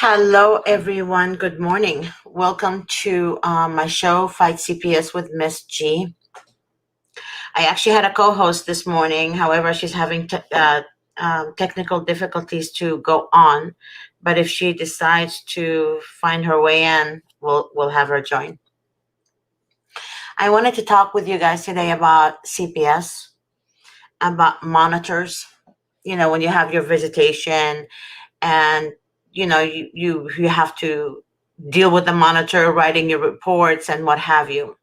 Hello, everyone. Good morning. Welcome to my show, Fight CPS with Miss G. I actually had a co-host this morning. However, she's having technical difficulties to go on. But if she decides to find her way in, we'll have her join. I wanted to talk with you guys today about CPS, about monitors. You know, when you have your visitation and you have to deal with the monitor, writing your reports and what have you.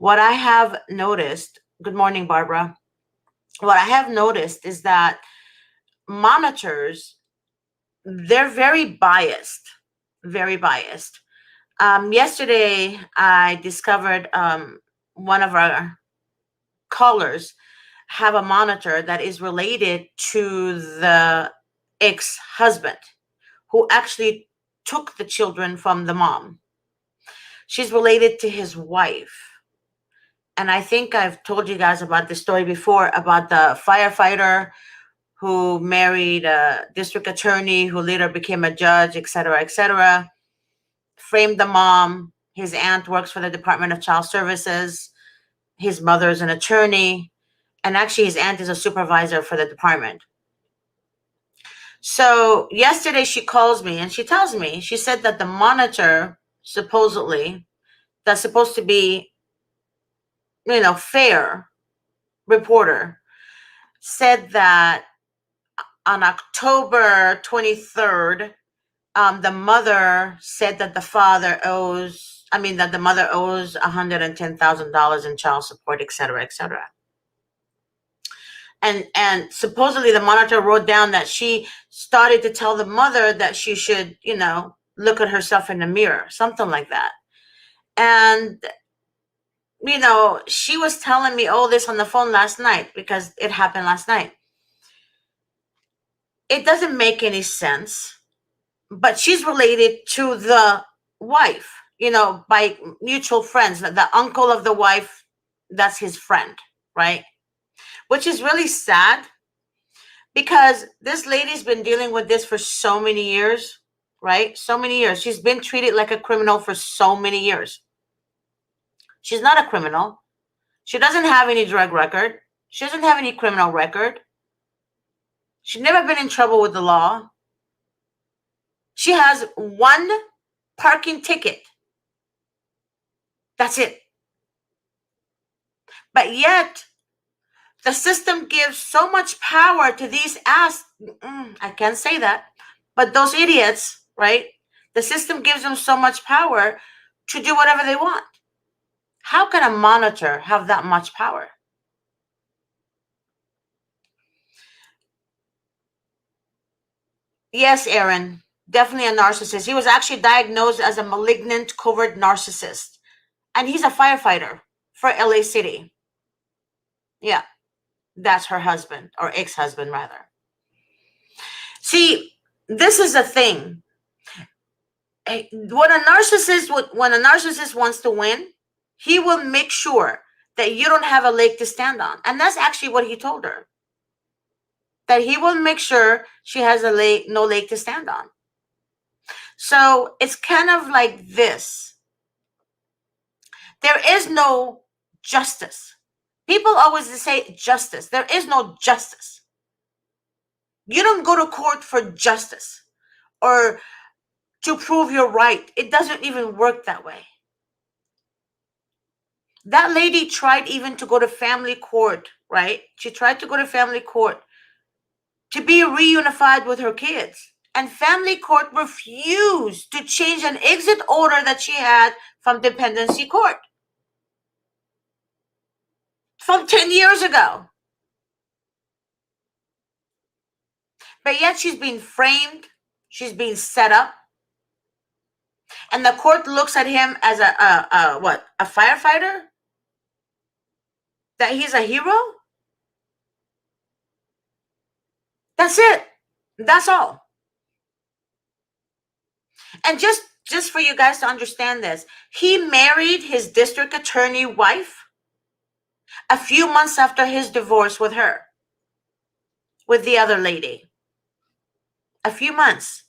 What I have noticed, good morning, Barbara. What I have noticed is that monitors, they're very biased, very biased. Yesterday, I discovered one of our callers have a monitor that is related to the ex-husband who actually took the children from the mom. She's related to his wife. And I think I've told you guys about the story before about the firefighter who married a district attorney who later became a judge, et cetera, framed the mom. His aunt works for the Department of Child Services. His mother is an attorney. And actually, his aunt is a supervisor for the department. So yesterday she calls me and she tells me, she said that the monitor, supposedly, that's supposed to be, fair reporter, said that on October 23rd, the mother said that the mother owes $110,000 in child support, et cetera. And supposedly the monitor wrote down that she started to tell the mother that she should, look at herself in the mirror, something like that. And, she was telling me all this on the phone last night because it happened last night. It doesn't make any sense, but she's related to the wife, by mutual friends. The uncle of the wife, that's his friend, right? Which is really sad because this lady's been dealing with this for so many years, right? So many years. She's been treated like a criminal for so many years. She's not a criminal. She doesn't have any drug record. She doesn't have any criminal record. She's never been in trouble with the law. She has one parking ticket. That's it. But yet, the system gives so much power to these I can't say that, but those idiots, right? The system gives them so much power to do whatever they want. How can a monitor have that much power? Yes, Aaron, definitely a narcissist. He was actually diagnosed as a malignant covert narcissist. And he's a firefighter for LA City. Yeah, that's her husband, or ex-husband, rather. See, this is the thing. When a narcissist wants to win, he will make sure that you don't have a leg to stand on. And that's actually what he told her. That he will make sure she has no leg to stand on. So it's kind of like this. There is no justice. People always say justice. There is no justice. You don't go to court for justice or to prove you're right. It doesn't even work that way. That lady tried even to go to family court, right? She tried to go to family court to be reunified with her kids. And family court refused to change an exit order that she had from dependency court from 10 years ago. But yet she's being framed. She's being set up. And the court looks at him as a firefighter? That he's a hero? That's it. That's all. And just for you guys to understand this, he married his district attorney wife a few months after his divorce with her, with the other lady. A few months.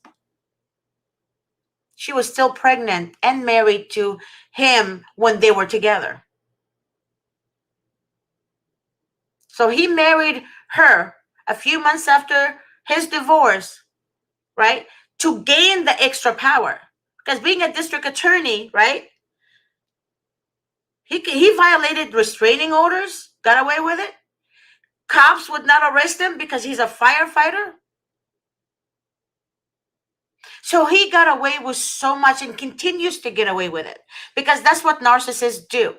She was still pregnant and married to him when they were together. So he married her a few months after his divorce, right? To gain the extra power. Because being a district attorney, right? He violated restraining orders, got away with it. Cops would not arrest him because he's a firefighter. So he got away with so much and continues to get away with it because that's what narcissists do.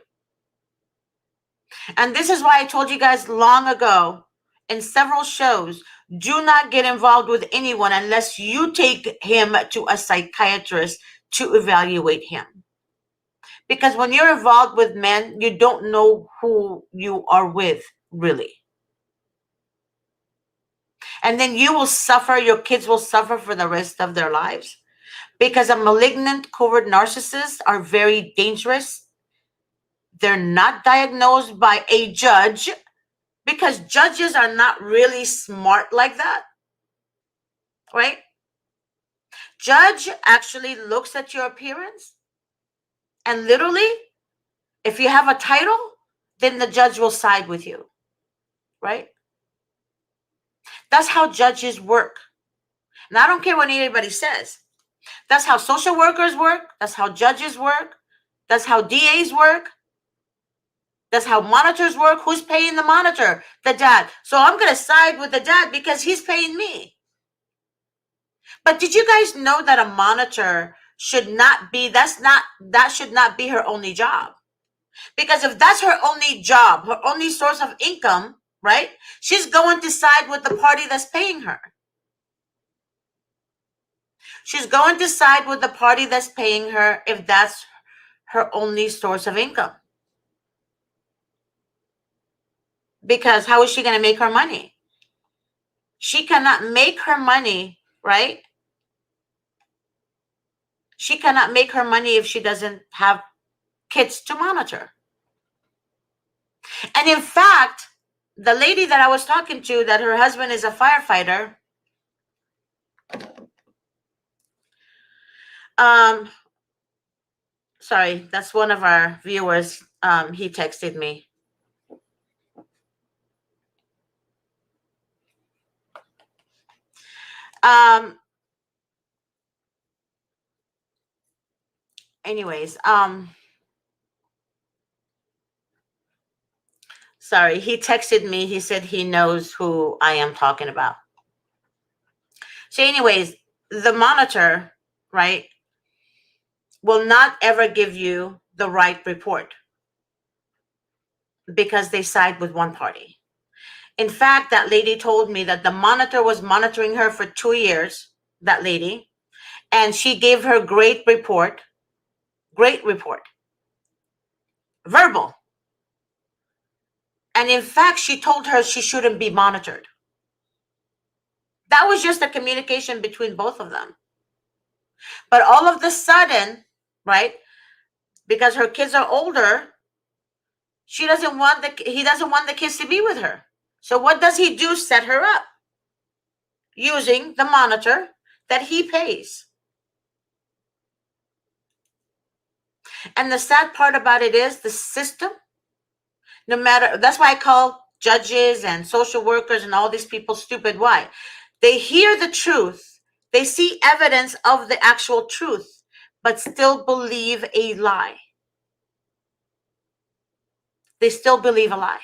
And this is why I told you guys long ago in several shows, do not get involved with anyone unless you take him to a psychiatrist to evaluate him. Because when you're involved with men, you don't know who you are with, really. And then you will suffer, your kids will suffer for the rest of their lives. Because a malignant, covert narcissists are very dangerous. They're not diagnosed by a judge because judges are not really smart like that, right? Judge actually looks at your appearance and literally, if you have a title, then the judge will side with you, right? That's how judges work. And I don't care what anybody says. That's how social workers work. That's how judges work. That's how DAs work. That's how monitors work. Who's paying the monitor? The dad. So I'm going to side with the dad because he's paying me. But did you guys know that a monitor should not be, that should not be her only job? Because if that's her only job, her only source of income, right? She's going to side with the party that's paying her. She's going to side with the party that's paying her if that's her only source of income. Because how is she going to make her money? She cannot make her money, right? She cannot make her money if she doesn't have kids to monitor. And in fact, the lady that I was talking to, that her husband is a firefighter, sorry, that's one of our viewers. He texted me. Anyways, sorry, he texted me. He said he knows who I am talking about. So anyways, the monitor, right, will not ever give you the right report because they side with one party. In fact, that lady told me that the monitor was monitoring her for 2 years, that lady, and she gave her great report, verbal. And in fact, she told her she shouldn't be monitored. That was just a communication between both of them. But all of the sudden, right, because her kids are older, he doesn't want the kids to be with her. So what does he do? Set her up using the monitor that he pays. And the sad part about it is the system, no matter, that's why I call judges and social workers and all these people stupid. Why? They hear the truth. They see evidence of the actual truth, but still believe a lie. They still believe a lie.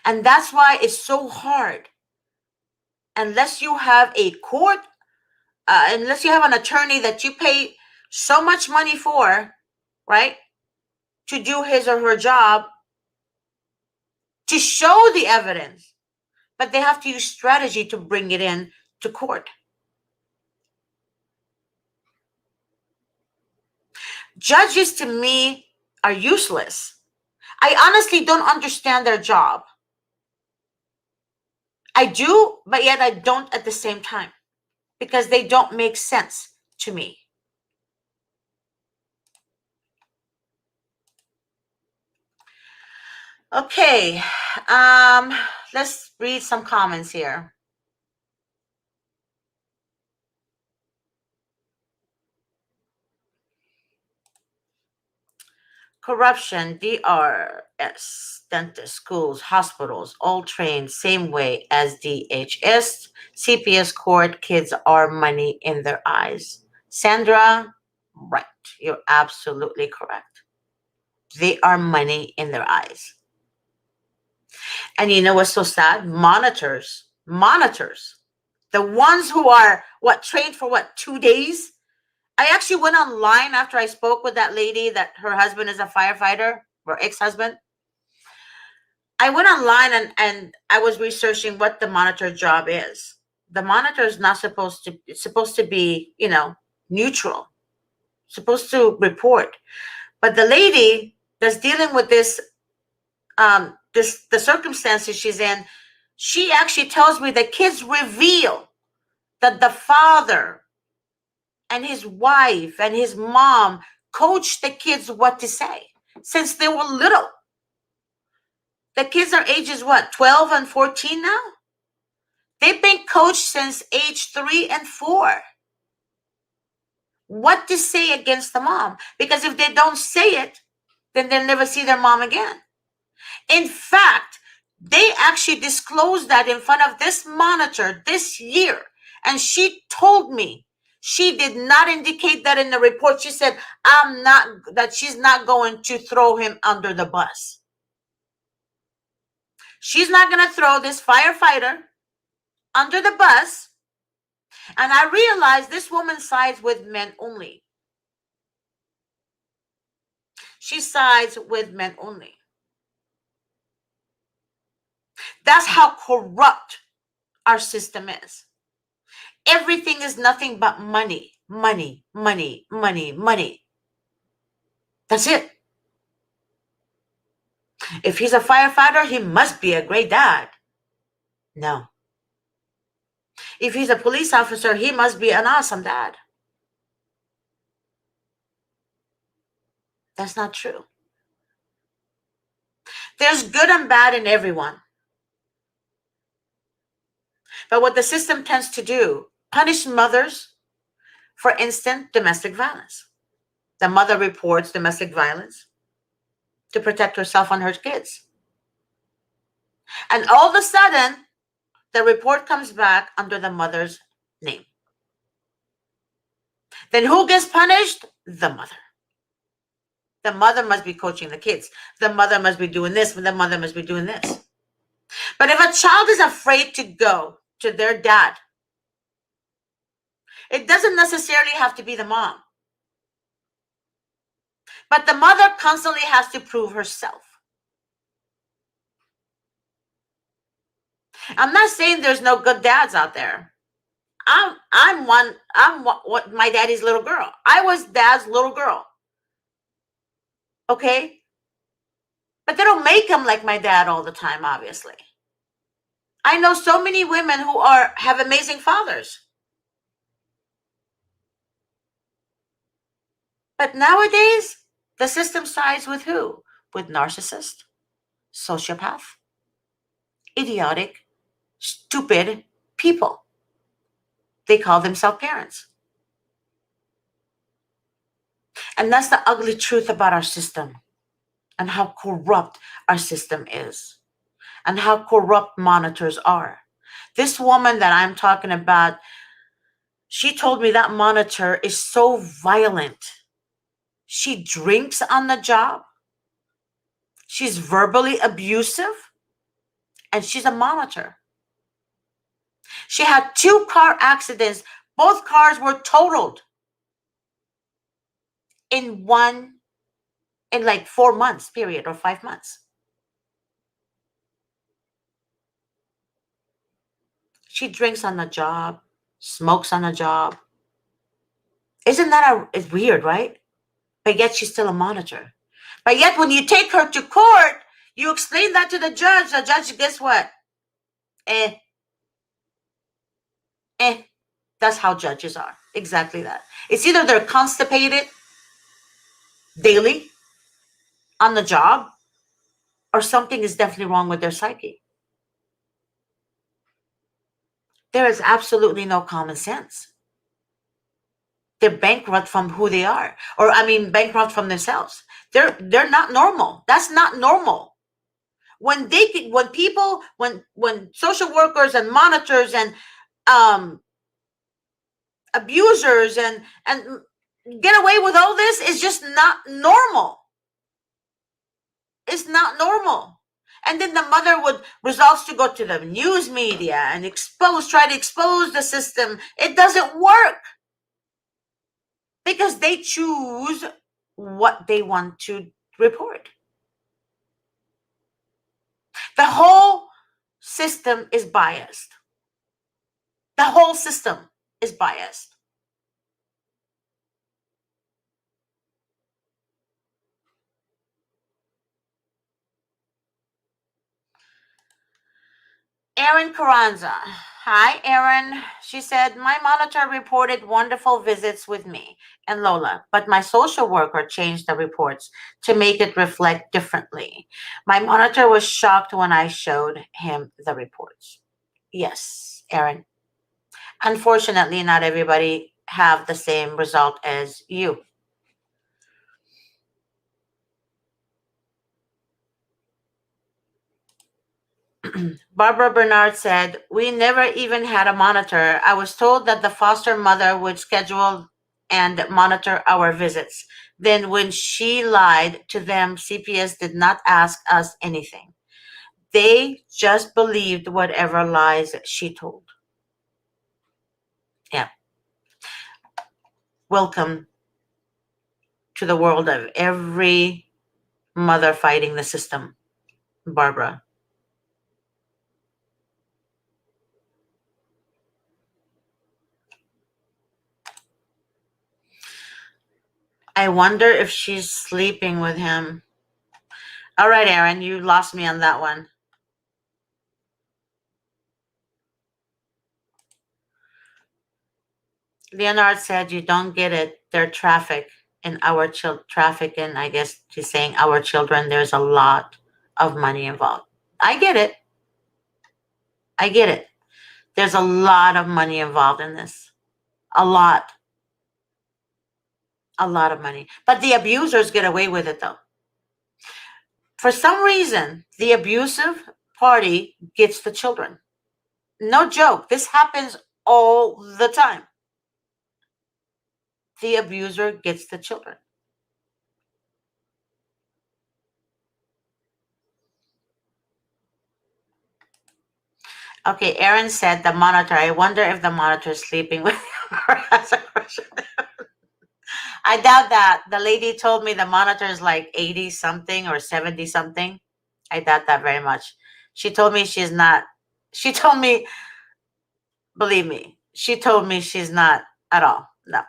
And that's why it's so hard. Unless you have a court, unless you have an attorney that you pay so much money for, right, to do his or her job, to show the evidence, but they have to use strategy to bring it in to court. Judges, to me, are useless. I honestly don't understand their job. I do, but yet I don't at the same time because they don't make sense to me. Okay, let's read some comments here. Corruption, DRS, dentists, schools, hospitals, all trained same way as DHS, CPS court, kids are money in their eyes. Sandra, right. You're absolutely correct. They are money in their eyes. And you know what's so sad? Monitors, the ones who are trained for 2 days. I actually went online after I spoke with that lady that her husband is a firefighter, or ex-husband. I went online and I was researching what the monitor job is. The monitor is not supposed to, it's supposed to be, neutral, supposed to report. But the lady that's dealing with the circumstances she's in, she actually tells me the kids reveal that the father and his wife and his mom coached the kids what to say since they were little. The kids are ages 12 and 14 now? They've been coached since age 3 and 4. What to say against the mom. Because if they don't say it, then they'll never see their mom again. In fact, they actually disclosed that in front of this monitor this year. And she told me she did not indicate that in the report. She said, she's not going to throw him under the bus. She's not going to throw this firefighter under the bus. And I realized this woman sides with men only. She sides with men only. That's how corrupt our system is. Everything is nothing but money, money, money, money, money. That's it. If he's a firefighter, he must be a great dad. No. If he's a police officer, he must be an awesome dad. That's not true. There's good and bad in everyone. But what the system tends to do, punish mothers, for instance, domestic violence. The mother reports domestic violence to protect herself and her kids. And all of a sudden, the report comes back under the mother's name. Then who gets punished? The mother. The mother must be coaching the kids. The mother must be doing this. The mother must be doing this. But if a child is afraid to go to their dad, it doesn't necessarily have to be the mom. But the mother constantly has to prove herself. I'm not saying there's no good dads out there. I'm what my daddy's little girl. I was dad's little girl. Okay? But they don't make him like my dad all the time, obviously. I know so many women who have amazing fathers. But nowadays, the system sides with who? With narcissists, sociopath, idiotic, stupid people. They call themselves parents. And that's the ugly truth about our system and how corrupt our system is and how corrupt monitors are. This woman that I'm talking about, she told me that monitor is so violent. She drinks on the job. She's verbally abusive. And she's a monitor. She had 2 car accidents. Both cars were totaled in like 4 months period or 5 months. She drinks on the job, smokes on the job. Isn't that it's weird, right? But yet she's still a monitor. But yet when you take her to court, you explain that to the judge. The judge, guess what? That's how judges are. Exactly that. It's either they're constipated daily on the job or something is definitely wrong with their psyche. There is absolutely no common sense. They're bankrupt from who they are, or I mean, bankrupt from themselves. They're not normal. That's not normal. When people, when social workers and monitors and um abusers and get away with all this, is just not normal. It's not normal. And then the mother would resolve to go to the news media and try to expose the system. It doesn't work because they choose what they want to report. The whole system is biased. The whole system is biased. Erin Carranza. Hi, Erin. She said, my monitor reported wonderful visits with me and Lola, but my social worker changed the reports to make it reflect differently. My monitor was shocked when I showed him the reports. Yes, Erin. Unfortunately, not everybody have the same result as you. Barbara Bernard said, we never even had a monitor. I was told that the foster mother would schedule and monitor our visits. Then, when she lied to them, CPS did not ask us anything. They just believed whatever lies she told. Yeah. Welcome to the world of every mother fighting the system, Barbara. I wonder if she's sleeping with him. All right, Aaron, you lost me on that one. Leonard said, you don't get it. They're traffic in our traffic. And I guess she's saying our children, there's a lot of money involved. I get it. I get it. There's a lot of money involved in this. A lot. A lot of money. But the abusers get away with it, though. For some reason, the abusive party gets the children. No joke. This happens all the time. The abuser gets the children. Okay, Aaron said the monitor. I wonder if the monitor is sleeping with her as a question. I doubt that. The lady told me the monitor is like 80 something or 70 something. I doubt that very much. She told me she's not. She told me, believe me, she told me she's not at all. No,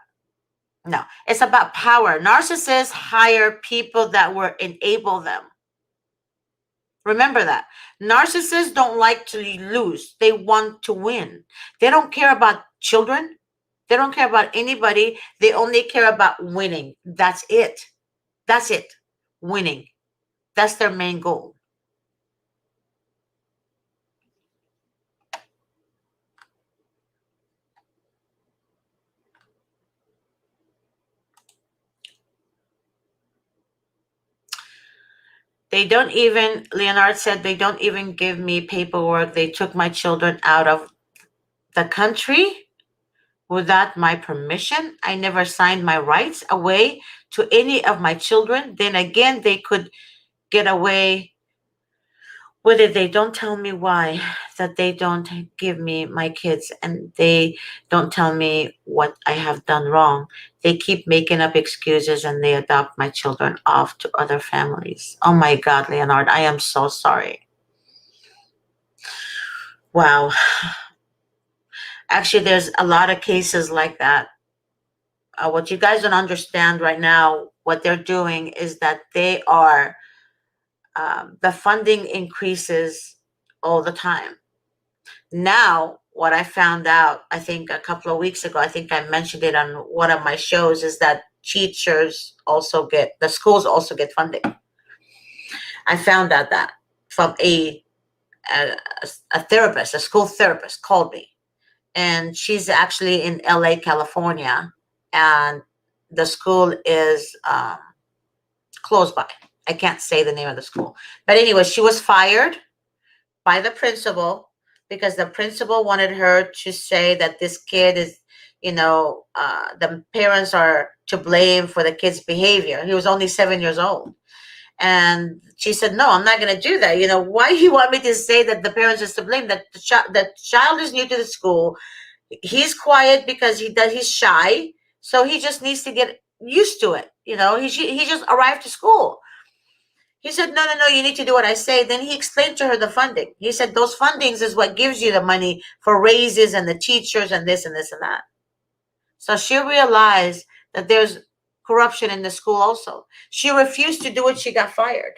no. It's about power. Narcissists hire people that will enable them. Remember that. Narcissists don't like to lose. They want to win. They don't care about children. They don't care about anybody. They only care about winning. That's it. That's it. Winning. That's their main goal. They don't even, Leonard said, they don't even give me paperwork. They took my children out of the country without my permission. I never signed my rights away to any of my children. Then again, they could get away with it. They don't tell me why, that they don't give me my kids, and they don't tell me what I have done wrong. They keep making up excuses and they adopt my children off to other families. Oh my God, Leonard, I am so sorry. Wow. Actually, there's a lot of cases like that. What you guys don't understand right now, what they're doing is that they are, the funding increases all the time. Now, what I found out, I think a couple of weeks ago, I think I mentioned it on one of my shows, is that the schools also get funding. I found out that from a, a therapist, a school therapist called me, and she's actually in LA, California. and the school is close by. I can't say the name of the school. But anyway, she was fired by the principal because the principal wanted her to say that this kid is, the parents are to blame for the kid's behavior. He was only 7 years old. And she said, no, I'm not going to do that. Why do you want me to say that the parents is to blame? That the child is new to the school. He's quiet because he's shy. So he just needs to get used to it. He just arrived to school. He said, no, no, no, you need to do what I say. Then he explained to her the funding. He said, those fundings is what gives you the money for raises and the teachers and this and this and that. So she realized that there's corruption in the school also. She refused to do it. She got fired.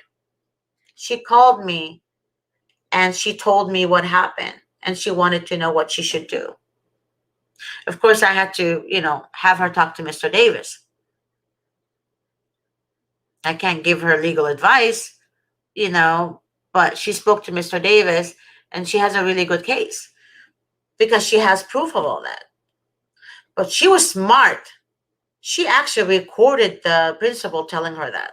She called me and she told me what happened. And she wanted to know what she should do. Of course, I had to, have her talk to Mr. Davis. I can't give her legal advice, but she spoke to Mr. Davis and she has a really good case because she has proof of all that. But she was smart. She actually recorded the principal telling her that.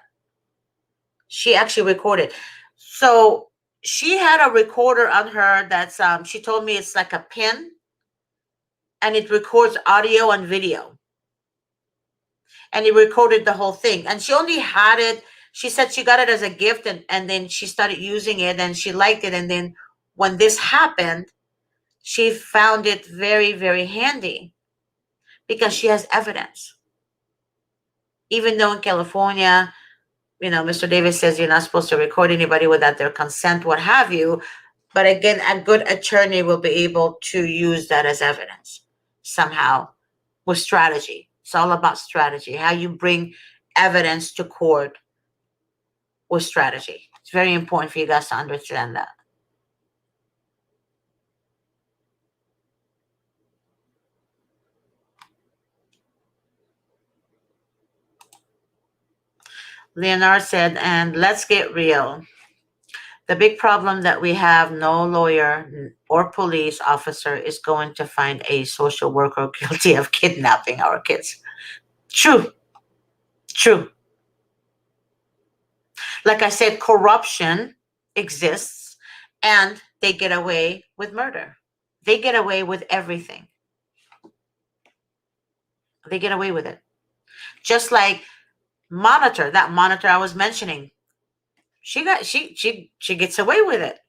She actually recorded. So she had a recorder on her that's, she told me it's like a pin and it records audio and video. And it recorded the whole thing. And she only had it. She said she got it as a gift and then she started using it and she liked it. And then when this happened, she found it very, very handy because she has evidence. Even though in California, Mr. Davis says you're not supposed to record anybody without their consent, what have you. But again, a good attorney will be able to use that as evidence somehow with strategy. It's all about strategy, how you bring evidence to court with strategy. It's very important for you guys to understand that. Leonard said, and let's get real. The big problem that we have, no lawyer or police officer is going to find a social worker guilty of kidnapping our kids. True. True. Like I said, corruption exists and they get away with murder. They get away with everything. They get away with it. Just like that monitor I was mentioning. She gets away with it.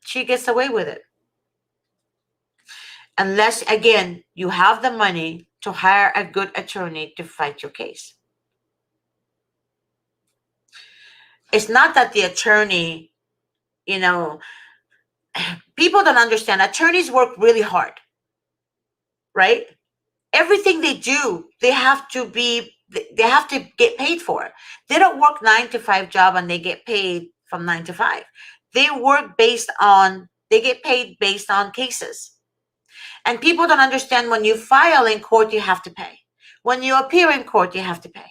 She gets away with it. Unless, again, you have the money to hire a good attorney to fight your case. It's not that the attorney, people don't understand. Attorneys work really hard, right? Everything they do, they have to get paid for it. They don't work 9-to-5 job and they get paid from 9 to 5. They get paid based on cases. And people don't understand when you file in court, you have to pay. When you appear in court, you have to pay.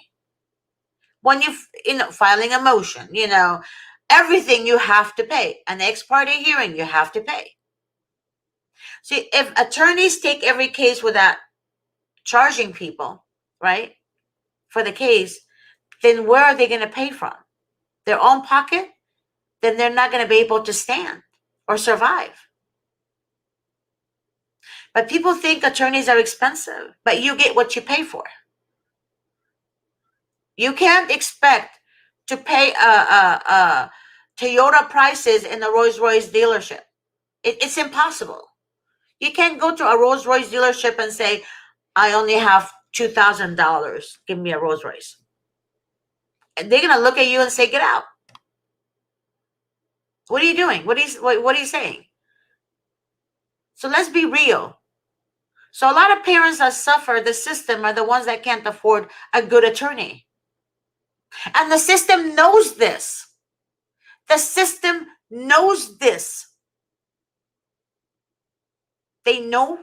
When filing a motion, everything you have to pay. An ex parte hearing, you have to pay. See, if attorneys take every case without charging people, right, for the case, then where are they going to pay from? Their own pocket? Then they're not going to be able to stand or survive. But people think attorneys are expensive, but you get what you pay for. You can't expect to pay Toyota prices in a Rolls-Royce dealership. It's impossible. You can't go to a Rolls-Royce dealership and say, I only have $2,000. Give me a Rolls-Royce. And they're going to look at you and say, get out. What are you doing? What are you saying? So let's be real. So a lot of parents that suffer the system are the ones that can't afford a good attorney. And the system knows this. The system knows this. They know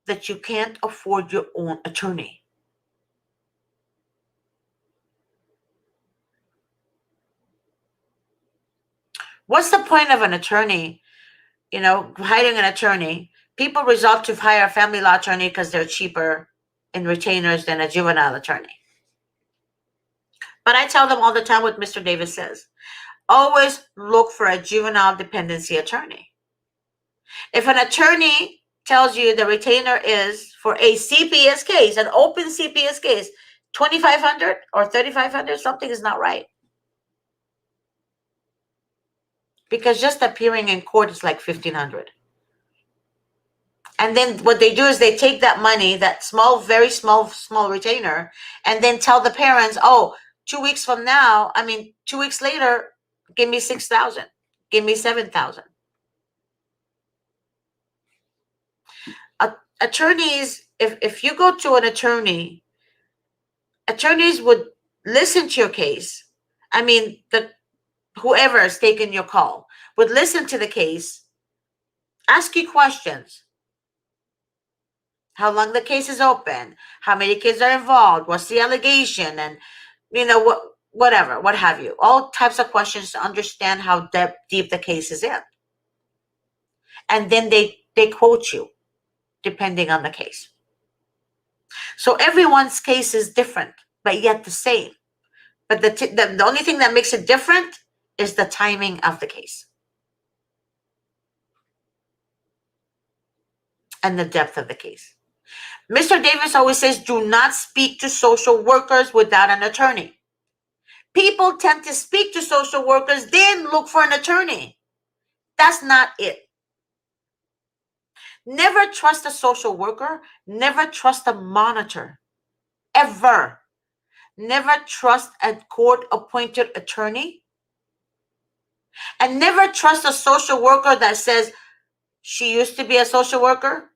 that you can't afford your own attorney. What's the point of an attorney, hiring an attorney? People resort to hire a family law attorney because they're cheaper in retainers than a juvenile attorney. But I tell them all the time what Mr. Davis says. Always look for a juvenile dependency attorney. If an attorney tells you the retainer is for a CPS case, an open CPS case, 2,500 or 3,500, something is not right. Because just appearing in court is like 1,500. And then what they do is they take that money, that small, very small retainer, and then tell the parents, oh, 2 weeks from now, 2 weeks later, give me 6,000, give me 7,000. Attorneys, if you go to an attorney, attorneys would listen to your case. Whoever is taking your call would listen to the case, ask you questions. How long the case is open, how many kids are involved, what's the allegation, and whatever, what have you. All types of questions to understand how deep the case is in. And then they quote you depending on the case. So everyone's case is different, but yet the same. But the only thing that makes it different is the timing of the case and the depth of the case. Mr. Davis always says, do not speak to social workers without an attorney. People tend to speak to social workers, then look for an attorney. That's not it. Never trust a social worker. Never trust a monitor. Ever. Never trust a court-appointed attorney. And never trust a social worker that says she used to be a social worker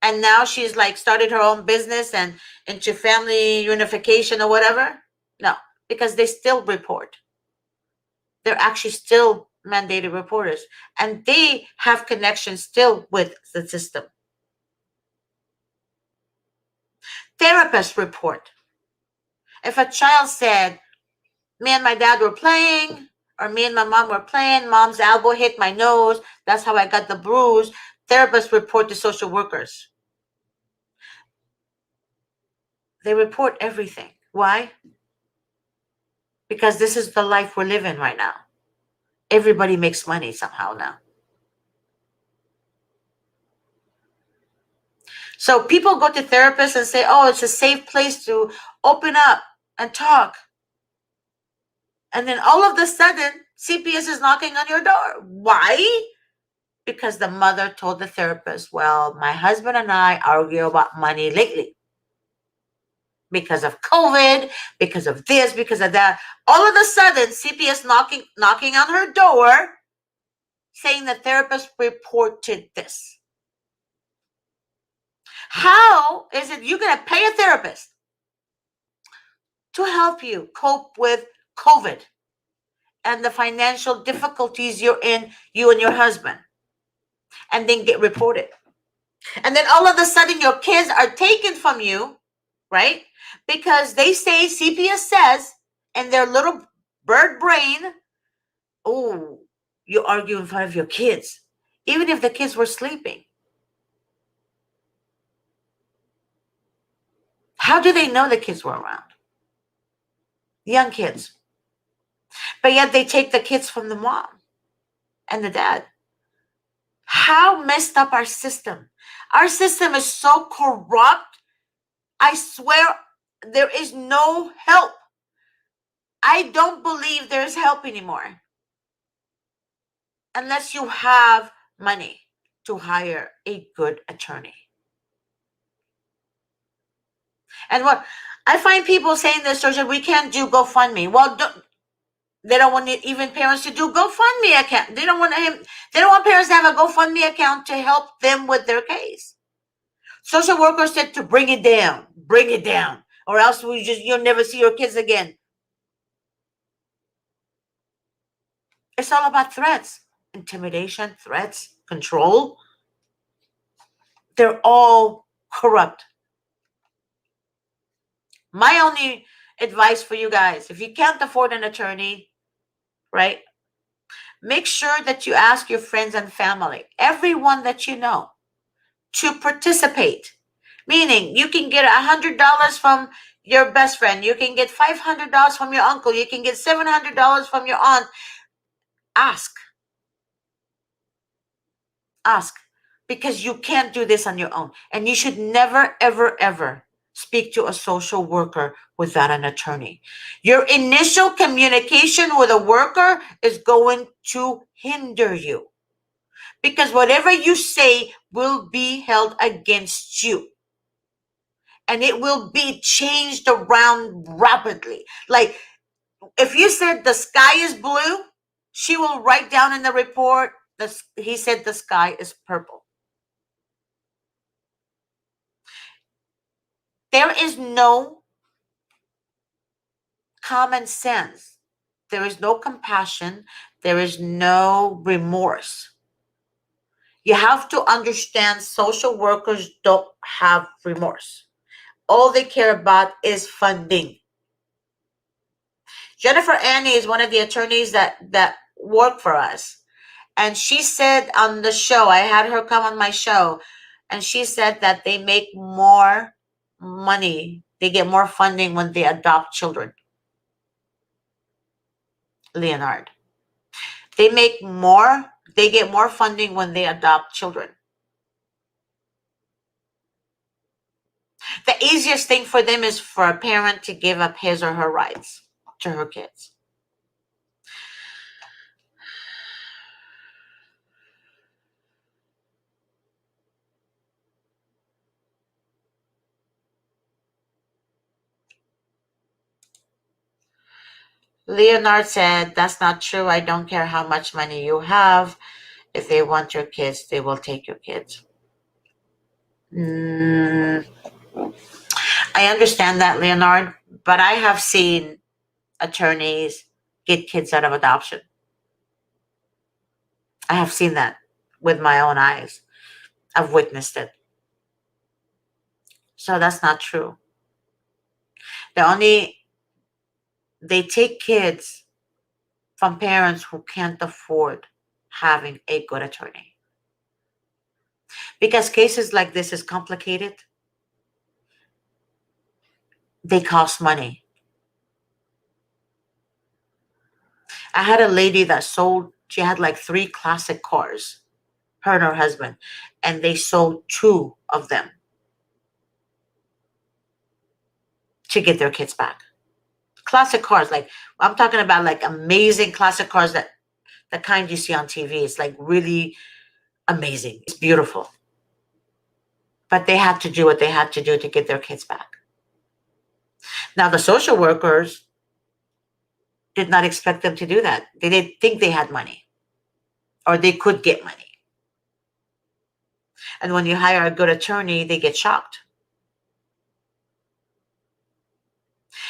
and now she's like started her own business and into family unification or whatever. No, because they still report. They're actually still mandated reporters, and they have connections still with the system. Therapists report. If a child said, me and my dad were playing, or me and my mom were playing, mom's elbow hit my nose, that's how I got the bruise, therapists report to social workers. They report everything. Why? Because this is the life we're living right now. Everybody makes money somehow now. So people go to therapists and say, oh, it's a safe place to open up and talk. And then all of a sudden, CPS is knocking on your door. Why? Because the mother told the therapist, well, my husband and I argue about money lately. Because of COVID, because of this, because of that. All of a sudden, CPS knocking on her door, saying the therapist reported this. How is it you're going to pay a therapist to help you cope with COVID and the financial difficulties you're in, you and your husband, and then get reported? And then all of a sudden your kids are taken from you, right? Because they say, CPS says in their little bird brain, oh, you argue in front of your kids, even if the kids were sleeping. How do they know the kids were around? Young kids. But yet they take the kids from the mom and the dad. How messed up our system. Our system is so corrupt. I swear there is no help. I don't believe there's help anymore. Unless you have money to hire a good attorney. And what I find people saying this, we can't do GoFundMe. Well, they don't want even parents to do GoFundMe account. They don't want parents to have a GoFundMe account to help them with their case. Social workers said to bring it down, or else you'll never see your kids again. It's all about threats, intimidation, threats, control. They're all corrupt. My only advice for you guys, if you can't afford an attorney, right? Make sure that you ask your friends and family, everyone that you know, to participate. Meaning, you can get $100 from your best friend. You can get $500 from your uncle. You can get $700 from your aunt. Ask. Ask. Because you can't do this on your own. And you should never, ever, ever speak to a social worker without an attorney. Your initial communication with a worker is going to hinder you. Because whatever you say will be held against you. And it will be changed around rapidly. Like, if you said the sky is blue, she will write down in the report, he said the sky is purple. There is no common sense. There is no compassion. There is no remorse. You have to understand social workers don't have remorse. All they care about is funding. Jennifer Annie is one of the attorneys that work for us. And she said on the show, I had her come on my show, and she said that they make more money, they get more funding when they adopt children. Leonard. They get more funding when they adopt children. The easiest thing for them is for a parent to give up his or her rights to her kids. Leonard said, that's not true. I don't care how much money you have. If they want your kids, they will take your kids. I understand that, Leonard, but I have seen attorneys get kids out of adoption. I have seen that with my own eyes. I've witnessed it. So that's not true. They take kids from parents who can't afford having a good attorney. Because cases like this is complicated. They cost money. I had a lady that she had like 3 classic cars, her and her husband, and they sold 2 of them to get their kids back. Classic cars, like I'm talking about, like amazing classic cars, that the kind you see on TV. It's like really amazing. It's beautiful. But they had to do what they had to do to get their kids back. Now, the social workers did not expect them to do that. They didn't think they had money or they could get money. And when you hire a good attorney, they get shocked.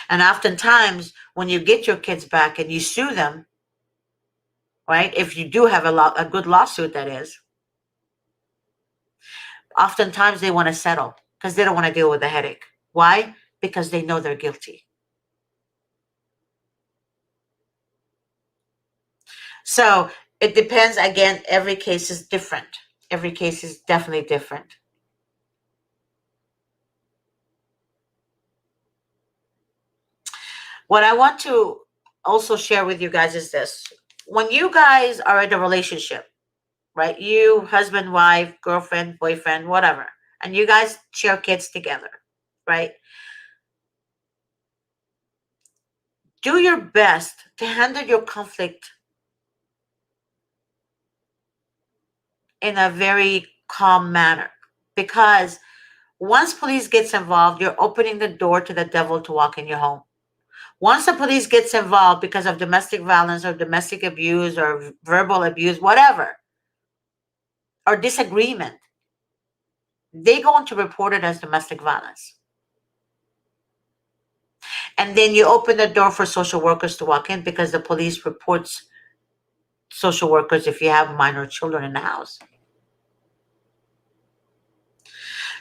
And oftentimes, when you get your kids back and you sue them, right, if you do have a good lawsuit, that is, oftentimes they want to settle because they don't want to deal with the headache. Why? Because they know they're guilty. So it depends. Again, every case is different. Every case is definitely different. What I want to also share with you guys is this. When you guys are in a relationship, right? You, husband, wife, girlfriend, boyfriend, whatever, and you guys share kids together, right? Do your best to handle your conflict in a very calm manner, because once police gets involved, you're opening the door to the devil to walk in your home. Once the police gets involved because of domestic violence or domestic abuse or verbal abuse, whatever, or disagreement, they're going to report it as domestic violence. And then you open the door for social workers to walk in, because the police reports social workers if you have minor children in the house.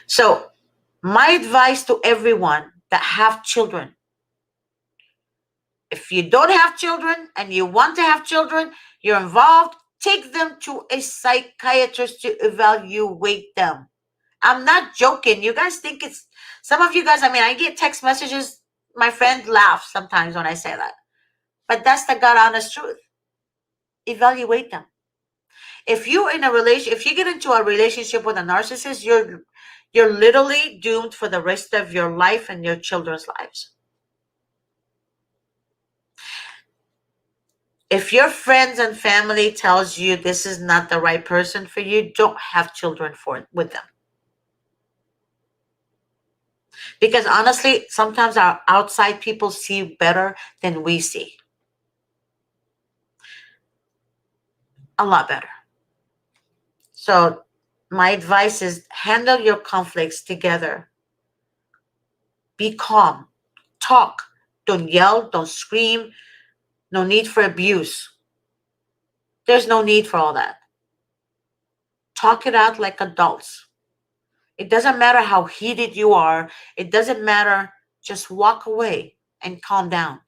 So my advice to everyone that have children, if you don't have children and you want to have children, you're involved, take them to a psychiatrist to evaluate them. I'm not joking. You guys think it's, some of you guys, I mean, I get text messages. My friend laughs sometimes when I say that. But that's the God honest truth. Evaluate them. If you in a relation, if you get into a relationship with a narcissist, you're literally doomed for the rest of your life and your children's lives. If your friends and family tells you this is not the right person for you, don't have children with them. Because honestly, sometimes our outside people see better than we see. A lot better. So my advice is handle your conflicts together. Be calm. Talk. Don't yell. Don't scream. No need for abuse. There's no need for all that. Talk it out like adults. It doesn't matter how heated you are. It doesn't matter. Just walk away and calm down.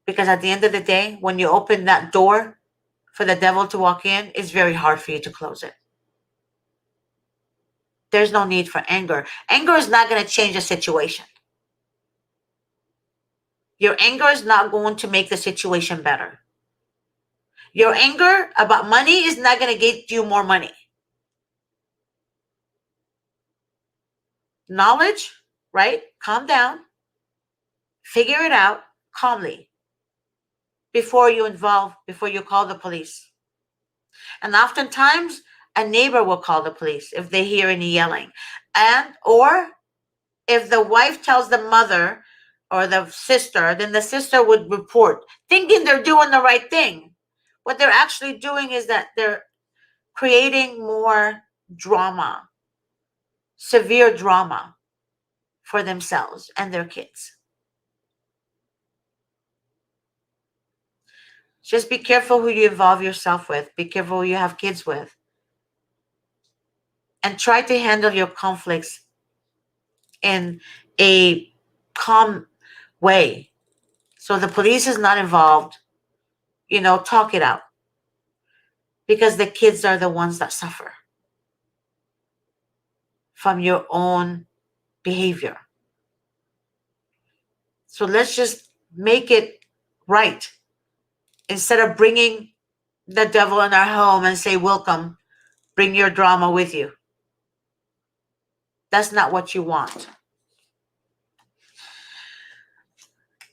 Because at the end of the day, when you open that door for the devil to walk in, it's very hard for you to close it. There's no need for anger. Anger is not going to change the situation. Your anger is not going to make the situation better. Your anger about money is not going to get you more money. Knowledge, right? Calm down. Figure it out calmly before you call the police. And oftentimes, a neighbor will call the police if they hear any yelling. Or if the wife tells the mother or the sister, then the sister would report, thinking they're doing the right thing. What they're actually doing is that they're creating more drama, severe drama for themselves and their kids. Just be careful who you involve yourself with. Be careful who you have kids with. And try to handle your conflicts in a calm way. So the police is not involved. Talk it out. Because the kids are the ones that suffer from your own behavior. So let's just make it right. Instead of bringing the devil in our home and say, welcome, bring your drama with you. That's not what you want.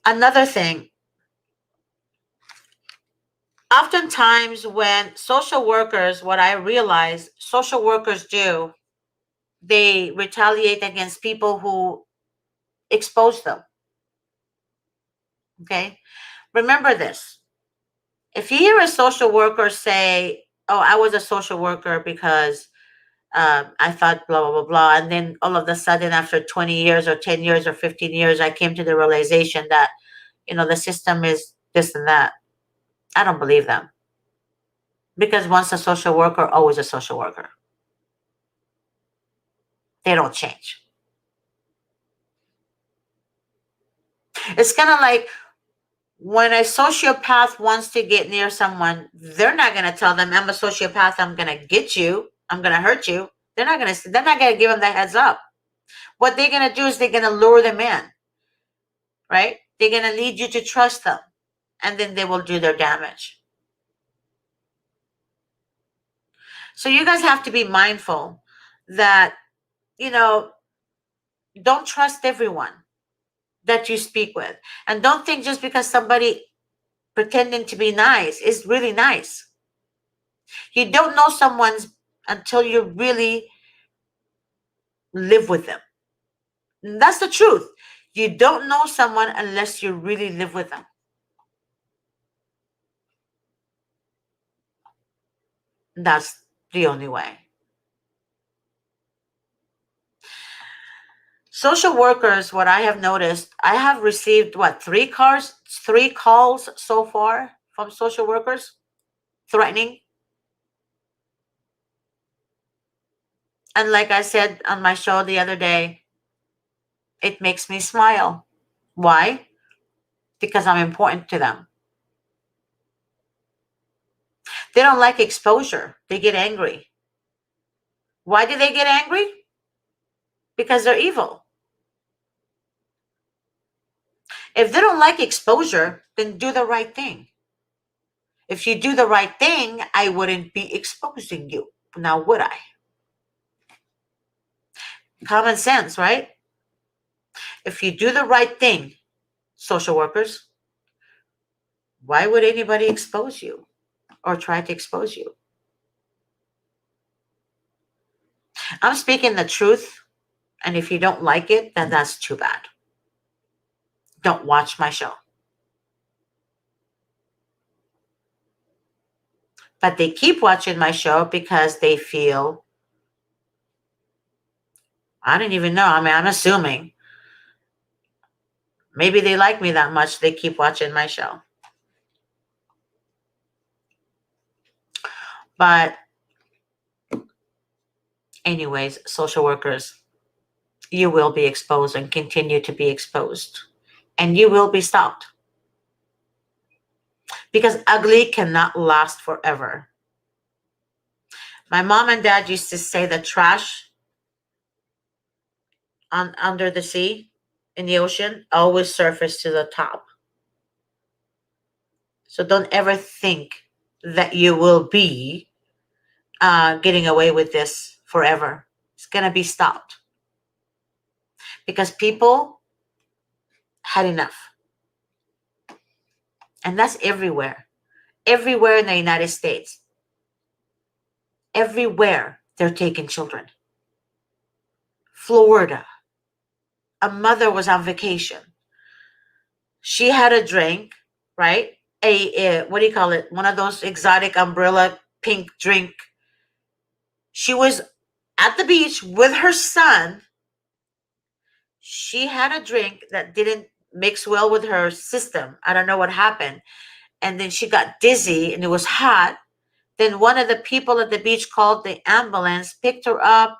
Another thing, oftentimes when what I realize social workers do, they retaliate against people who expose them. Okay? Remember this. If you hear a social worker say, oh, I was a social worker because I thought blah, blah, blah, blah. And then all of a sudden, after 20 years or 10 years or 15 years, I came to the realization that, the system is this and that. I don't believe them. Because once a social worker, always a social worker. They don't change. It's kind of like when a sociopath wants to get near someone, they're not going to tell them, I'm a sociopath, I'm going to get you, I'm going to hurt you. They're not going to give them the heads up. What they're going to do is they're going to lure them in, right? They're going to lead you to trust them, and then they will do their damage. So you guys have to be mindful that, don't trust everyone that you speak with. And don't think just because somebody pretending to be nice is really nice. You don't know someone's until you really live with them. And that's the truth. You don't know someone unless you really live with them. That's the only way. Social workers, what I have noticed, I have received three calls so far from social workers threatening. And like I said on my show the other day, it makes me smile. Why? Because I'm important to them. They don't like exposure. They get angry. Why do they get angry? Because they're evil. If they don't like exposure, then do the right thing. If you do the right thing, I wouldn't be exposing you. Now, would I? Common sense, right? If you do the right thing, social workers, why would anybody expose you or try to expose you? I'm speaking the truth, and if you don't like it, then that's too bad. Don't watch my show. But they keep watching my show because they feel, I don't even know. I mean, I'm assuming maybe they like me that much. They keep watching my show. But anyways, social workers, you will be exposed and continue to be exposed. And you will be stopped. Because ugly cannot last forever. My mom and dad used to say the trash under the sea, in the ocean, always surface to the top. So don't ever think that you will be getting away with this forever. It's going to be stopped. Because people had enough. And that's everywhere. Everywhere in the United States. Everywhere they're taking children. Florida. A mother was on vacation. She had a drink, right? A what do you call it? One of those exotic umbrella pink drink. She was at the beach with her son. She had a drink that didn't mix well with her system. I don't know what happened. And then she got dizzy and it was hot. Then one of the people at the beach called the ambulance, picked her up.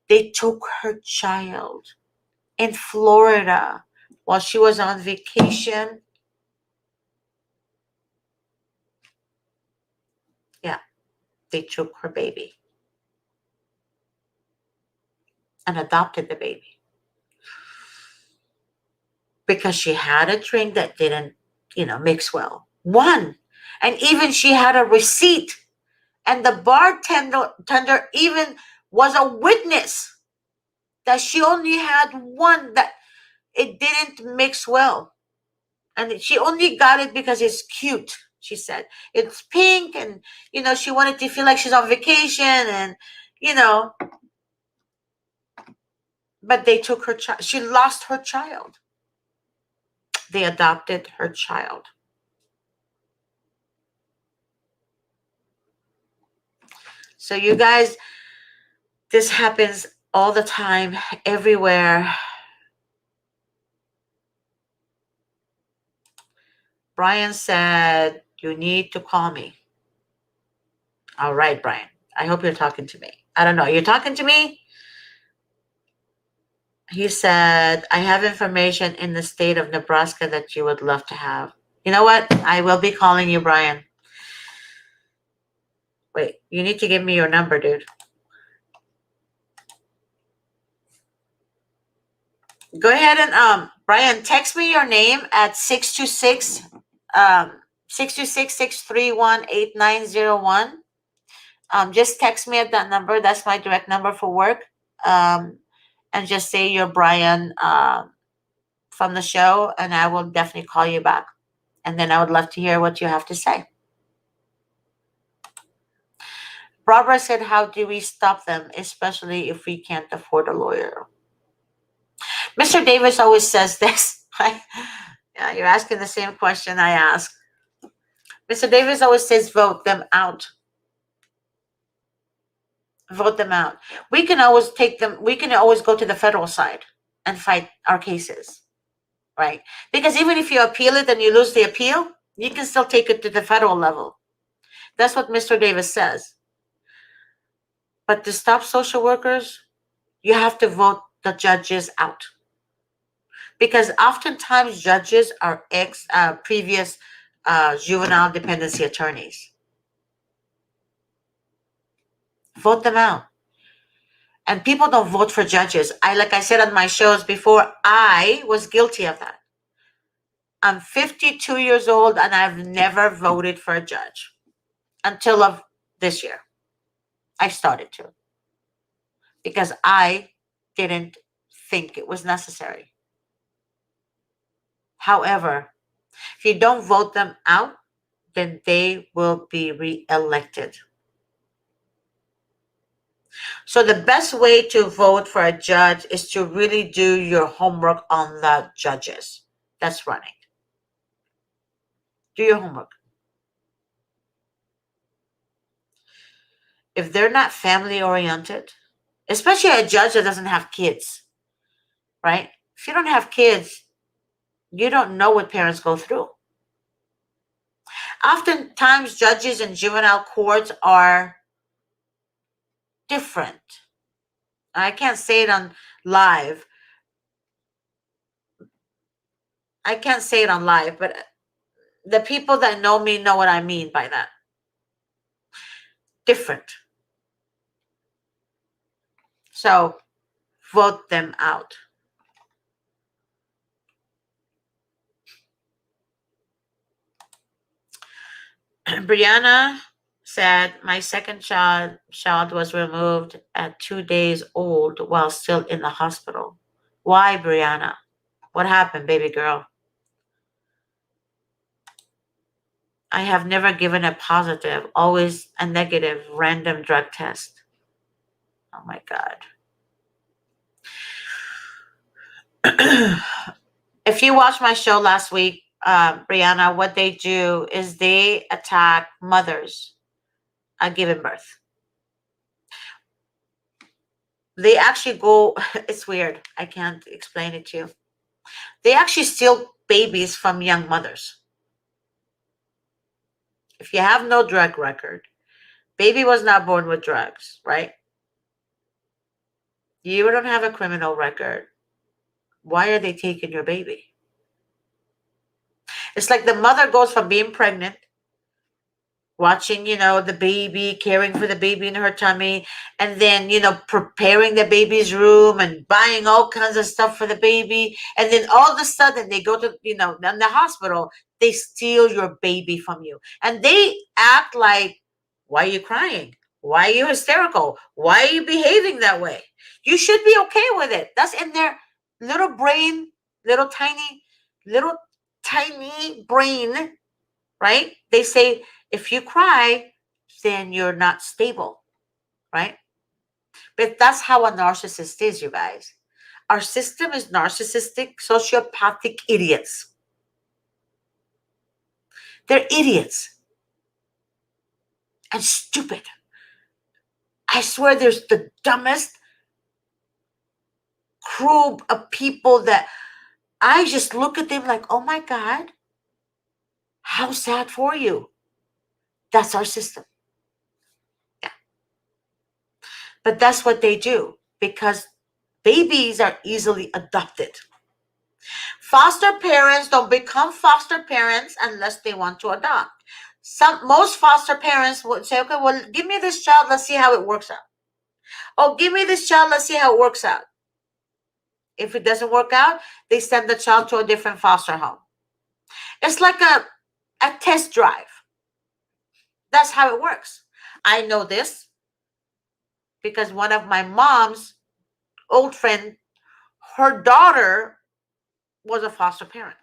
They took her child in Florida while she was on vacation. Yeah, they took her baby and adopted the baby because she had a drink that didn't, mix well. One. And even she had a receipt. And the bartender even was a witness that she only had one, that it didn't mix well. And she only got it because it's cute, she said. It's pink and, she wanted to feel like she's on vacation and, but they took her child. She lost her child. They adopted her child. So you guys, this happens all the time, everywhere. Brian said, you need to call me. All right, Brian. I hope you're talking to me. I don't know. You're talking to me? He said, I have information in the state of Nebraska that you would love to have. You know what? I will be calling you, Brian. Wait, you need to give me your number, dude. Go ahead and Brian, text me your name at 626 631 8901. Just text me at that number. That's my direct number for work. And just say you're Brian from the show, and I will definitely call you back. And then I would love to hear what you have to say. Barbara said, how do we stop them, especially if we can't afford a lawyer? Mr. Davis always says this. Yeah, you're asking the same question I ask. Mr. Davis always says, vote them out. Vote them out. We can always go to the federal side and fight our cases, right? Because even if you appeal it and you lose the appeal, you can still take it to the federal level. That's what Mr. Davis says. But to stop social workers, you have to vote the judges out. Because oftentimes judges are previous juvenile dependency attorneys. Vote them out. And people don't vote for judges. Like I said on my shows before, I was guilty of that. I'm 52 years old and I've never voted for a judge until of this year. I started to because I didn't think it was necessary. However, if you don't vote them out, then they will be re-elected. So the best way to vote for a judge is to really do your homework on the judges that's running. Do your homework. If they're not family oriented, especially a judge that doesn't have kids, right? If you don't have kids, you don't know what parents go through. Oftentimes, judges in juvenile courts are different. I can't say it on live. I can't say it on live, but the people that know me know what I mean by that. Different. So vote them out. Brianna said, my second child was removed at 2 days old while still in the hospital. Why, Brianna? What happened, baby girl? I have never given a positive, always a negative random drug test. Oh my God. If you watched my show last week, Brianna, what they do is they attack mothers giving birth. They actually go, it's weird. I can't explain it to you. They actually steal babies from young mothers. If you have no drug record, baby was not born with drugs, right? You don't have a criminal record. Why are they taking your baby? It's like the mother goes from being pregnant, watching, the baby, caring for the baby in her tummy, and then, preparing the baby's room and buying all kinds of stuff for the baby. And then all of a sudden they go to, in the hospital, they steal your baby from you. And they act like, why are you crying? Why are you hysterical? Why are you behaving that way? You should be okay with it. That's in their little brain, little tiny brain, right? They say, if you cry, then you're not stable, right? But that's how a narcissist is, you guys. Our system is narcissistic, sociopathic idiots. They're idiots and stupid. I swear there's the dumbest crew of people that I just look at them like, oh my God, how sad for you. That's our system. Yeah. But that's what they do because babies are easily adopted. Foster parents don't become foster parents unless they want to adopt. Most foster parents would say, okay, well, give me this child, let's see how it works out. Oh, give me this child, let's see how it works out. If it doesn't work out, they send the child to a different foster home. It's like a test drive. That's how it works. I know this because one of my mom's old friend, her daughter was a foster parent.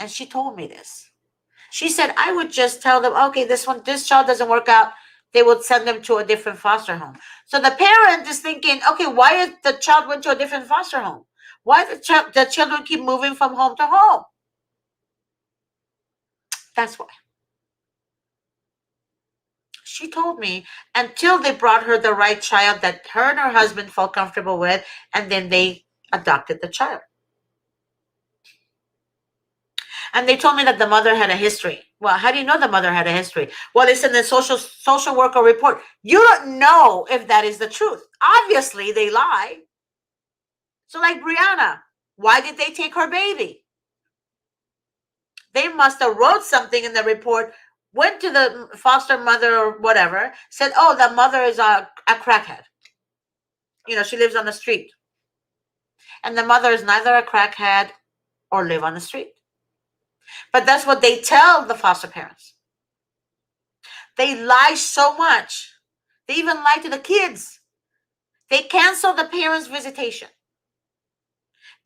And she told me this. She said, I would just tell them, okay, this child doesn't work out. They would send them to a different foster home. So the parent is thinking, okay, why is the child went to a different foster home? Why the children keep moving from home to home? That's why. She told me until they brought her the right child that her and her husband felt comfortable with, and then they adopted the child. And they told me that the mother had a history. Well, how do you know the mother had a history? Well, it's in the social worker report. You don't know if that is the truth. Obviously, they lie. So like Brianna, why did they take her baby? They must have wrote something in the report, went to the foster mother or whatever, said, oh, the mother is a crackhead. She lives on the street. And the mother is neither a crackhead or live on the street. But that's what they tell the foster parents. They lie so much. They even lie to the kids. They cancel the parents' visitation.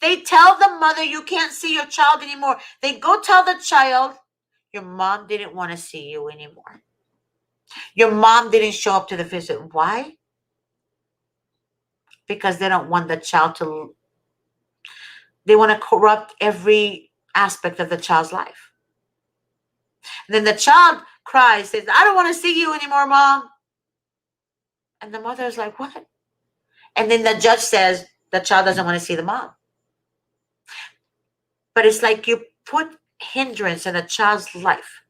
They tell the mother, you can't see your child anymore. They go tell the child, your mom didn't want to see you anymore. Your mom didn't show up to the visit. Why? Because they don't want the child to, they want to corrupt every aspect of the child's life. And then the child cries, says, I don't want to see you anymore, mom. And the mother is like, what? And then the judge says the child doesn't want to see the mom. But it's like you put hindrance in a child's life.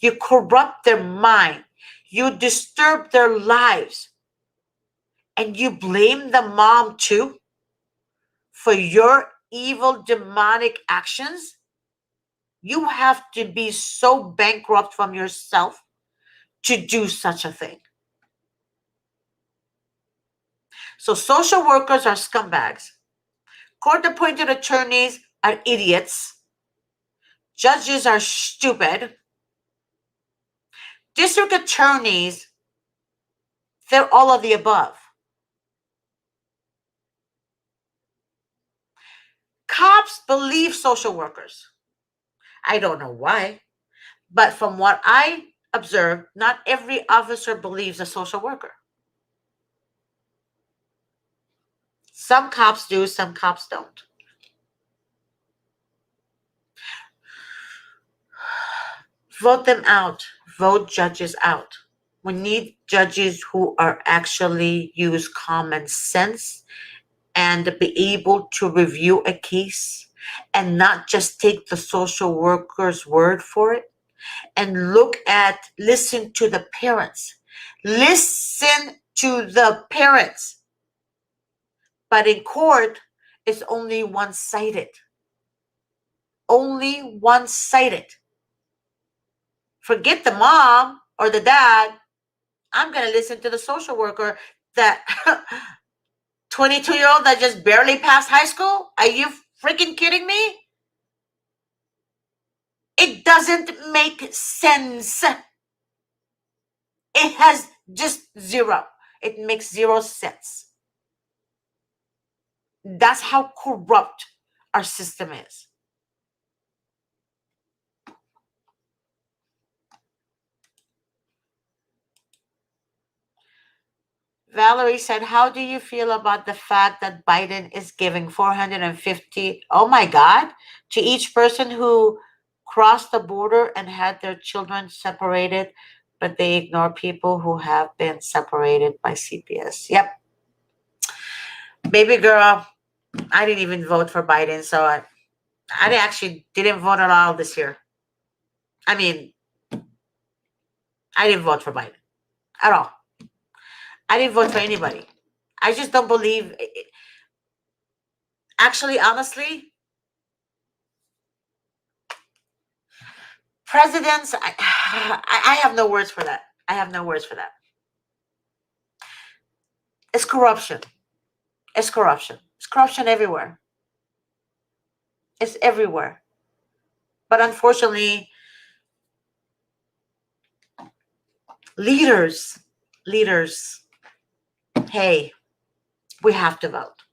You corrupt their mind. You disturb their lives. And you blame the mom too for your evil demonic actions. You have to be so bankrupt from yourself to do such a thing. So social workers are scumbags. Court-appointed attorneys are idiots. Judges are stupid. District attorneys, they're all of the above. Cops believe social workers. I don't know why, but from what I observed, not every officer believes a social worker. Some cops do, some cops don't. Vote them out. Vote judges out. We need judges who are actually use common sense and be able to review a case and not just take the social worker's word for it and listen to the parents. Listen to the parents. But in court, it's only one-sided. Only one-sided. Forget the mom or the dad. I'm going to listen to the social worker, that 22-year-old that just barely passed high school. Are you freaking kidding me? It doesn't make sense. It has just zero. It makes zero sense. That's how corrupt our system is. Valerie said, how do you feel about the fact that Biden is giving $450, oh my God, to each person who crossed the border and had their children separated, but they ignore people who have been separated by CPS? Yep. Baby girl, I didn't even vote for Biden, so I actually didn't vote at all this year. I mean, I didn't vote for Biden at all. I didn't vote for anybody. I just don't believe. Actually, honestly, presidents, I have no words for that. I have no words for that. It's corruption. It's corruption. It's corruption everywhere. It's everywhere. But unfortunately, leaders, hey, we have to vote.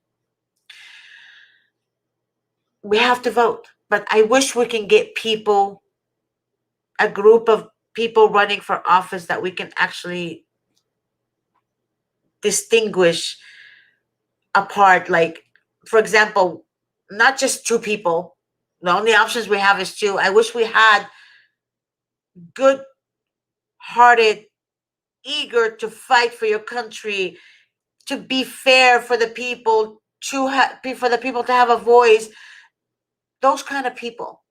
We have to vote. But I wish we can get people, a group of people running for office that we can actually distinguish apart. Like, for example, not just two people. The only options we have is two. I wish we had good-hearted, eager to fight for your country, to be fair for the people, for the people to have a voice. Those kind of people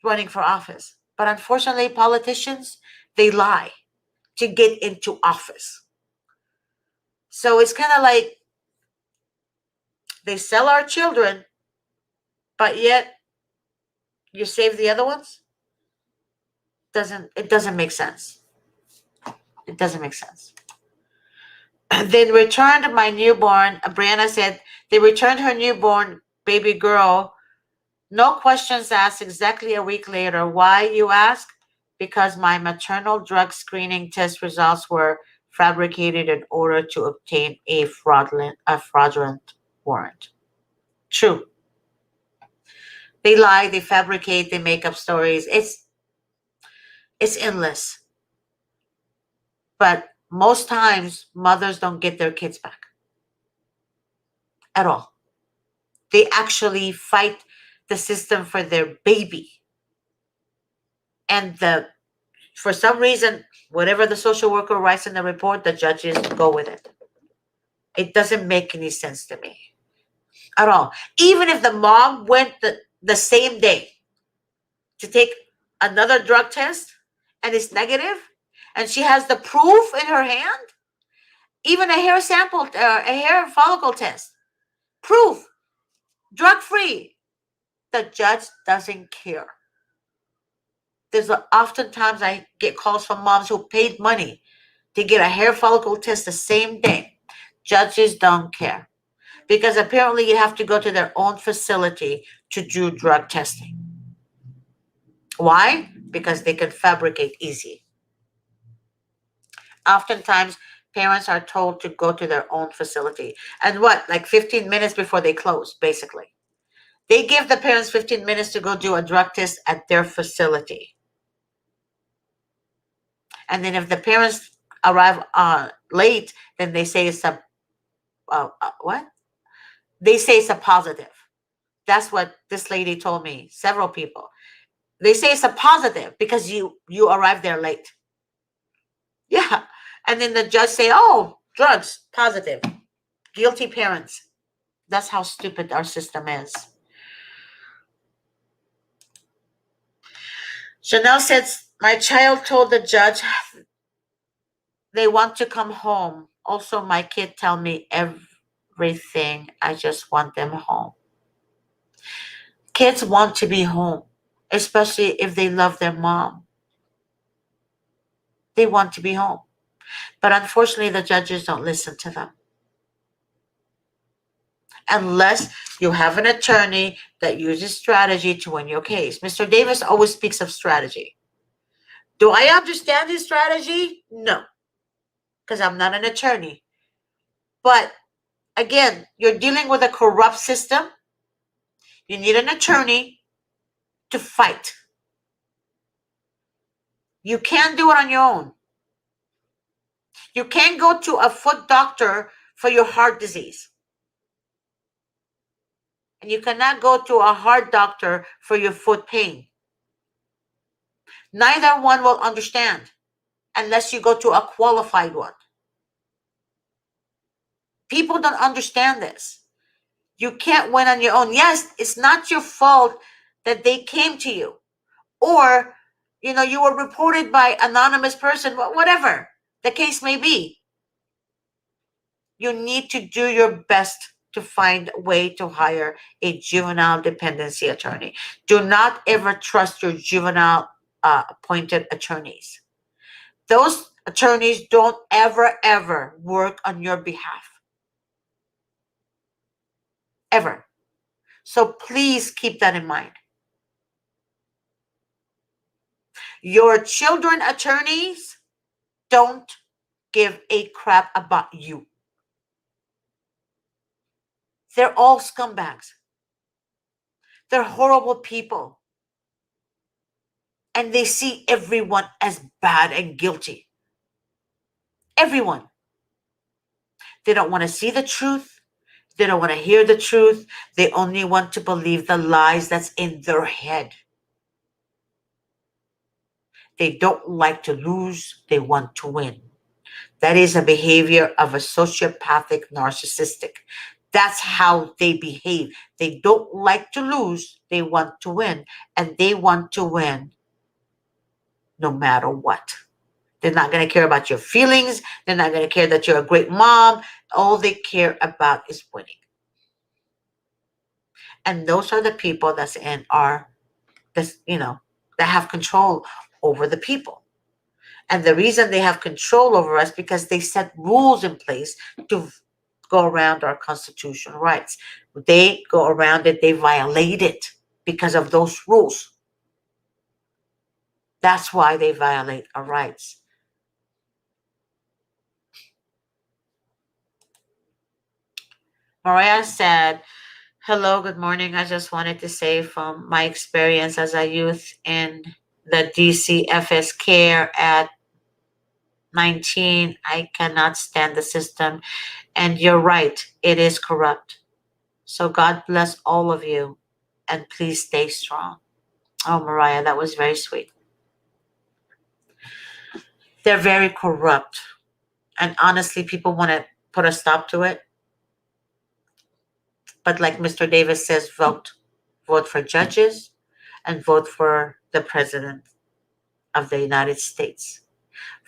running for office. But unfortunately, politicians, they lie to get into office. So it's kind of like they sell our children, but yet you save the other ones. It doesn't make sense. It doesn't make sense. They returned my newborn. Brianna said they returned her newborn baby girl. No questions asked. Exactly a week later. Why, you ask? Because my maternal drug screening test results were fabricated in order to obtain a fraudulent warrant. True. They lie, they fabricate, they make up stories. It's endless. But most times mothers don't get their kids back at all. They actually fight the system for their baby. And the for some reason, whatever the social worker writes in the report, the judges go with it. It doesn't make any sense to me at all. Even if the mom went the same day to take another drug test and it's negative, and she has the proof in her hand, even a hair sample, a hair follicle test, proof, drug free, the judge doesn't care. Oftentimes I get calls from moms who paid money to get a hair follicle test the same day. Judges don't care because apparently you have to go to their own facility to do drug testing. Why? Because they can fabricate easy. Oftentimes, parents are told to go to their own facility. And what? Like 15 minutes before they close, basically. They give the parents 15 minutes to go do a drug test at their facility. And then if the parents arrive late, then they say it's a what? They say it's a positive. That's what this lady told me. Several people. They say it's a positive because you arrived there late. Yeah. And then the judge say, "Oh, drugs, positive. Guilty parents." That's how stupid our system is. Chanel says, "My child told the judge they want to come home. Also, my kid tell me everything. I just want them home." Kids want to be home, especially if they love their mom. They want to be home. But unfortunately, the judges don't listen to them. Unless you have an attorney that uses strategy to win your case. Mr. Davis always speaks of strategy. Do I understand his strategy? No, because I'm not an attorney. But again, you're dealing with a corrupt system. You need an attorney to fight. You can't do it on your own. You can't go to a foot doctor for your heart disease. And you cannot go to a heart doctor for your foot pain. Neither one will understand unless you go to a qualified one. People don't understand this. You can't win on your own. Yes, it's not your fault that they came to you. Or, you were reported by anonymous person, whatever the case may be. You need to do your best to find a way to hire a juvenile dependency attorney. Do not ever trust your juvenile appointed attorneys. Those attorneys don't ever work on your behalf. Ever. So please keep that in mind. Your children attorneys don't give a crap about you. They're all scumbags. They're horrible people. And they see everyone as bad and guilty. Everyone. They don't want to see the truth. They don't want to hear the truth. They only want to believe the lies that's in their head. They don't like to lose. They want to win. That is a behavior of a sociopathic narcissistic. That's how they behave. They don't like to lose. They want to win. And they want to win no matter what. They're not going to care about your feelings. They're not going to care that you're a great mom. All they care about is winning. And those are the people that have control over the people. And the reason they have control over us because they set rules in place to go around our constitutional rights. They go around it, they violate it because of those rules. That's why they violate our rights. Maria said, hello, good morning. I just wanted to say from my experience as a youth in the DCFS care at 19, I cannot stand the system. And you're right, it is corrupt. So God bless all of you and please stay strong. Oh, Mariah, that was very sweet. They're very corrupt. And honestly, people want to put a stop to it. But like Mr. Davis says, vote. Vote for judges and vote for the president of the United States.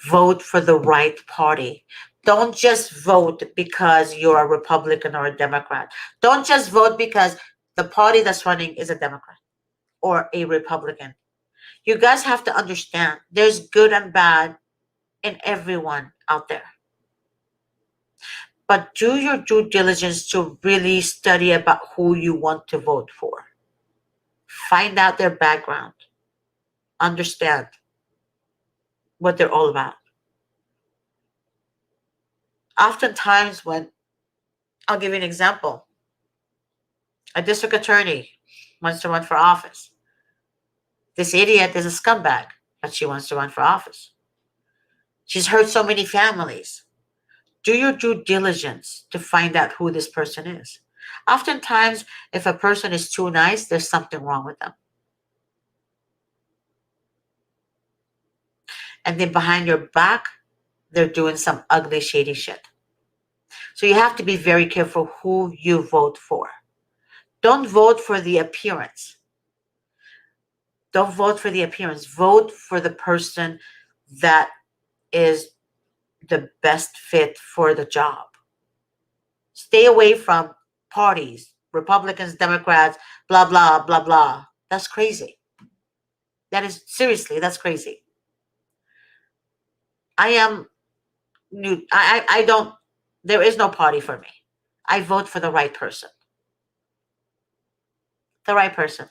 Vote for the right party. Don't just vote because you're a Republican or a Democrat. Don't just vote because the party that's running is a Democrat or a Republican. You guys have to understand there's good and bad in everyone out there. But do your due diligence to really study about who you want to vote for. Find out their background. Understand what they're all about. Oftentimes, when I'll give you an example, a district attorney wants to run for office. This idiot is a scumbag, but she wants to run for office. She's hurt so many families. Do your due diligence to find out who this person is. Oftentimes, if a person is too nice, there's something wrong with them. And then behind your back, they're doing some ugly, shady shit. So you have to be very careful who you vote for. Don't vote for the appearance. Don't vote for the appearance. Vote for the person that is the best fit for the job. Stay away from parties, Republicans, Democrats, blah, blah, blah, blah. That's crazy. That is seriously, that's crazy. I am new. I don't, there is no party for me. I vote for the right person. The right person.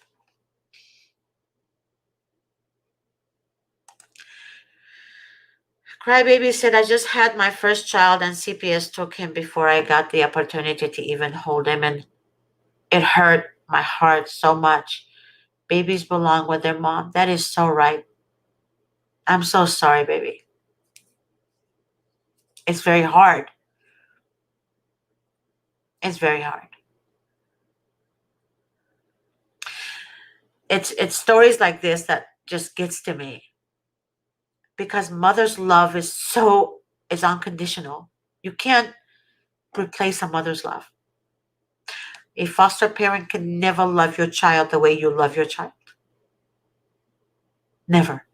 Crybaby said, I just had my first child and CPS took him before I got the opportunity to even hold him. And it hurt my heart so much. Babies belong with their mom. That is so right. I'm so sorry, baby. It's very hard. It's very hard. It's stories like this that just gets to me. Because mother's love is unconditional. You can't replace a mother's love. A foster parent can never love your child the way you love your child. Never.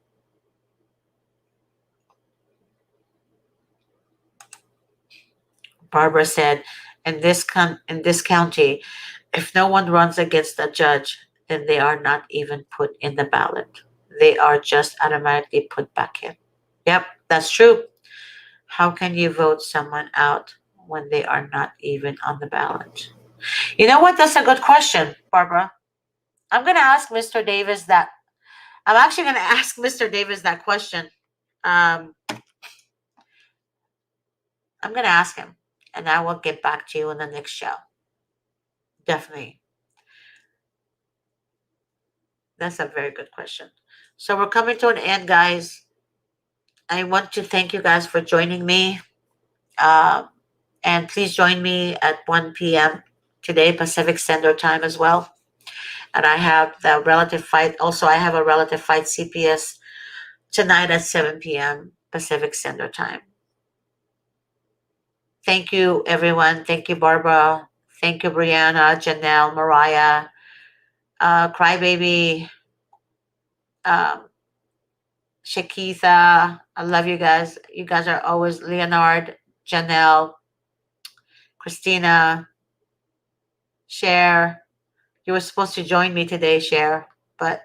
Barbara said, in this county, if no one runs against a judge, then they are not even put in the ballot. They are just automatically put back in. Yep, that's true. How can you vote someone out when they are not even on the ballot? You know what? That's a good question, Barbara. I'm going to ask Mr. Davis that. I'm actually going to ask Mr. Davis that question. Um, I'm going to ask him, and I will get back to you in the next show. Definitely. That's a very good question. So we're coming to an end, guys. I want to thank you guys for joining me. Uh, and please join me at 1 p.m. today, Pacific Standard Time as well. And I have the relative fight. Also, I have a relative fight CPS tonight at 7 p.m. Pacific Standard Time. Thank you, everyone. Thank you, Barbara. Thank you, Brianna, Janelle, Mariah, Crybaby, um, Shakitha. I love you guys. You guys are always Leonard, Janelle, Christina, Cher. You were supposed to join me today, Cher, but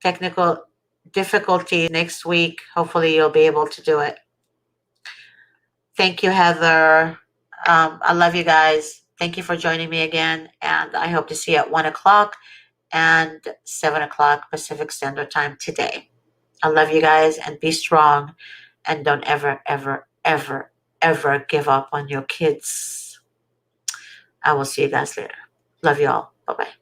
technical difficulties next week. Hopefully, you'll be able to do it. Thank you, Heather. I love you guys. Thank you for joining me again. And I hope to see you at 1 o'clock and 7 o'clock Pacific Standard Time today. I love you guys and be strong. And don't ever, ever, ever, ever give up on your kids. I will see you guys later. Love you all. Bye bye.